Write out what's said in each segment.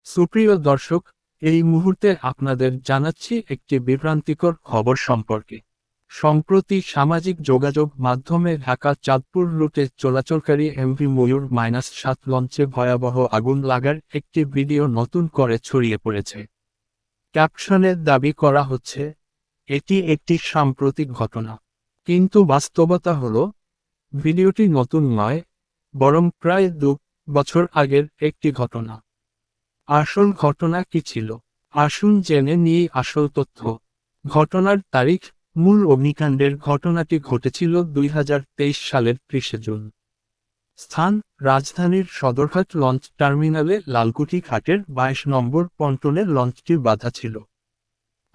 সুপ্রিয় দর্শক, এই মুহূর্তে আপনাদের জানাচ্ছি একটি বিভ্রান্তিকর খবর সম্পর্কে। সম্প্রতি সামাজিক যোগাযোগ মাধ্যমে ঢাকা চাঁদপুর রুটে চলাচলকারী এমভি ময়ূর-7 লঞ্চে ভয়াবহ আগুন লাগার একটি ভিডিও নতুন করে ছড়িয়ে পড়েছে। ক্যাপশনে দাবি করা হচ্ছে, এটি একটি সাম্প্রতিক ঘটনা। কিন্তু বাস্তবতা হলো, ভিডিওটি নতুন নয়, বরং প্রায় 2 বছর আগের একটি ঘটনা। আসল ঘটনা কি ছিল? আসুন জেনে নিই আসল তথ্য। ঘটনার তারিখ। মূল অগ্নিকাণ্ডের ঘটনাটি ঘটেছিল 2023 সালের 30 জুন। স্থান: রাজধানীর সদরঘাট লঞ্চ টার্মিনালে লালকুঠি ঘাটের 22 নম্বর পন্টনে লঞ্চটি বাঁধা ছিল।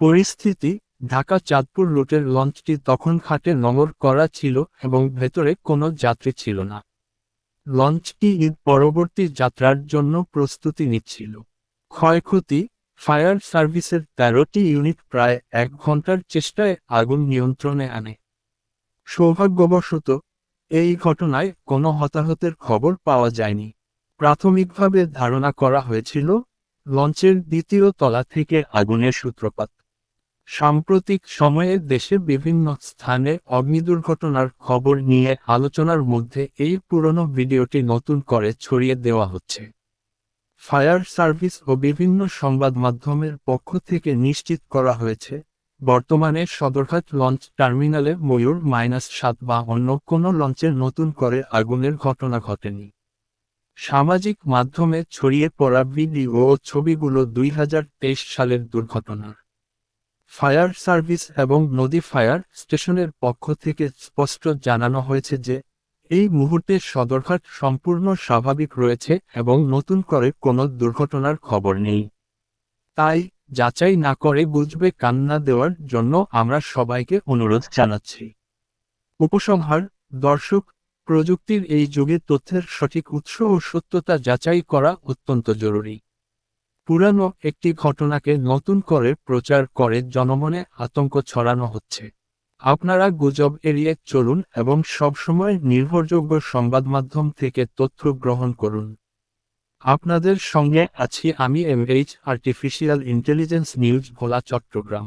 পরিস্থিতি: ঢাকা চাঁদপুর রুটের লঞ্চটি তখন ঘাটে নোঙর করা ছিল এবং ভেতরে কোনো যাত্রী ছিল না। লঞ্চটি ঈদ পরবর্তী যাত্রার জন্য প্রস্তুতি নিচ্ছিল। ক্ষয়ক্ষতি: ফায়ার সার্ভিসের 13টি ইউনিট প্রায় 1 ঘন্টার চেষ্টায় আগুন নিয়ন্ত্রণে আনে। সৌভাগ্যবশত এই ঘটনায় কোনো হতাহতের খবর পাওয়া যায়নি। প্রাথমিকভাবে ধারণা করা হয়েছিল, লঞ্চের দ্বিতীয় তলা থেকে আগুনের সূত্রপাত। সাম্প্রতিক সময়ে দেশে বিভিন্ন স্থানে অগ্নিদুর্ঘটনার খবর নিয়ে আলোচনার মধ্যে এই পুরনো ভিডিওটি নতুন করে ছড়িয়ে দেওয়া হচ্ছে। ফায়ার সার্ভিস ও বিভিন্ন সংবাদ মাধ্যমের পক্ষ থেকে নিশ্চিত করা হয়েছে, বর্তমানে সদরঘাট লঞ্চ টার্মিনালে ময়ূর-7 বা অন্য কোনো লঞ্চের নতুন করে আগুনের ঘটনা ঘটেনি। সামাজিক মাধ্যমে ছড়িয়ে পড়া ভিডিও ও ছবিগুলো 2023 সালের দুর্ঘটনার। ফায়ার সার্ভিস এবং নদী ফায়ার স্টেশনের পক্ষ থেকে স্পষ্ট জানানো হয়েছে যে, এই মুহূর্তে সদরঘাট সম্পূর্ণ স্বাভাবিক রয়েছে এবং নতুন করে কোনো দুর্ঘটনার খবর নেই। তাই যাচাই না করে গুজবে কান না দেওয়ার জন্য আমরা সবাইকে অনুরোধ জানাচ্ছি। উপসংহার: দর্শক, প্রযুক্তির এই যুগে তথ্যের সঠিক উৎস ও সত্যতা যাচাই করা অত্যন্ত জরুরি। পুরানো একটি ঘটনাকে নতুন করে প্রচার করে জনমনে আতঙ্ক ছড়ানো হচ্ছে। আপনারা গুজব এড়িয়ে চলুন এবং সবসময় নির্ভরযোগ্য সংবাদমাধ্যম থেকে তথ্য গ্রহণ করুন। আপনাদের সঙ্গে আছি আমি এমএইচ আর্টিফিশিয়াল ইন্টেলিজেন্স নিউজ ভোলা, চট্টগ্রাম।